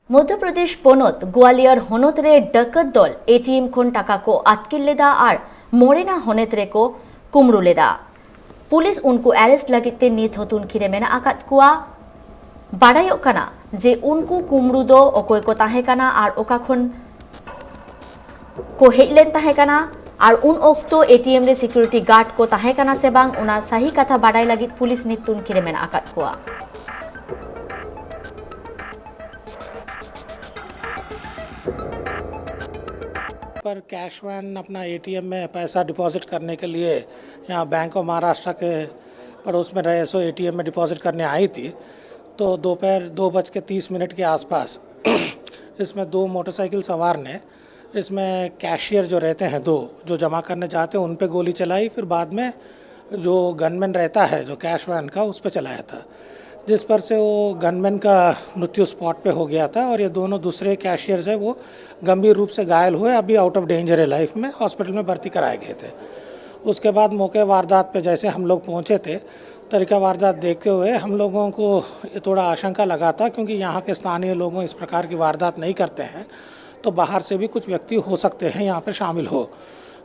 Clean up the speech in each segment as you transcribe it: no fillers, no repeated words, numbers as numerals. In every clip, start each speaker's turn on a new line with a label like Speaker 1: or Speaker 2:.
Speaker 1: मध्य प्रदेश पोनत ग्वालियर होनत रे डकत दल एटीएम खन टाका को आतकिल लेदा और मोरेना होनत रे को कुमरू लेदा। पुलिस उनको अरेस्ट लगिते नित हतुन खिरे मेना आकात कुआ बाडायो काना जे उनको कुमरू दो ओकोय को ताहे काना और ओका खन को हेलेन ताहे काना और उन ओक्तो एटीएम रे सिक्योरिटी गार्ड को ताहे काना से बांग उना सही कथा बाडाय लगित पुलिस नित तुन खिरे मेना आकात कुआ।
Speaker 2: पर कैश वैन अपना एटीएम में पैसा डिपॉजिट करने के लिए यहाँ बैंक ऑफ महाराष्ट्र के पड़ोस में रहे सो एटीएम में डिपॉजिट करने आई थी। तो दोपहर 2:30 के आसपास इसमें दो मोटरसाइकिल सवार ने इसमें कैशियर जो रहते हैं दो जो जमा करने जाते हैं उन पे गोली चलाई। फिर बाद में जो गनमैन रहता है जो कैश वैन का उस पर चलाया था, जिस पर से वो गनमैन का मृत्यु स्पॉट पे हो गया था और ये दोनों दूसरे कैशियर्स है वो गंभीर रूप से घायल हुए, अभी आउट ऑफ डेंजर है लाइफ में, हॉस्पिटल में भर्ती कराए गए थे। उसके बाद मौके वारदात पे जैसे हम लोग पहुंचे थे, तरीका वारदात देखते हुए हम लोगों को थोड़ा आशंका लगा था क्योंकि यहाँ के स्थानीय लोगों इस प्रकार की वारदात नहीं करते हैं, तो बाहर से भी कुछ व्यक्ति हो सकते हैं यहाँ पर शामिल हो।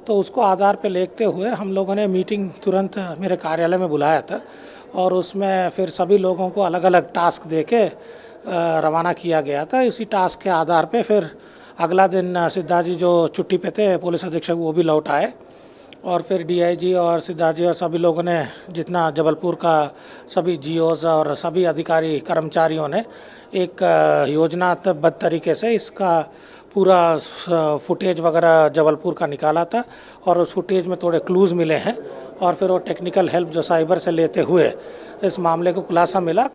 Speaker 2: तो उसको आधार पे लेते हुए हम लोगों ने मीटिंग तुरंत मेरे कार्यालय में बुलाया था और उसमें फिर सभी लोगों को अलग अलग टास्क देके रवाना किया गया था। इसी टास्क के आधार पे फिर अगला दिन सिद्धार्थ जी जो छुट्टी पे थे पुलिस अधीक्षक वो भी लौट आए और फिर डीआईजी और सिद्धार्थ जी और सभी लोगों ने जितना जबलपुर का सभी जीओज और सभी अधिकारी कर्मचारियों ने एक योजनाबद्ध तरीके से इसका पूरा फुटेज वगैरह जबलपुर का निकाला था और उस फुटेज में थोड़े क्लूज़ मिले हैं और फिर वो टेक्निकल हेल्प जो साइबर से लेते हुए इस मामले को खुलासा मिला।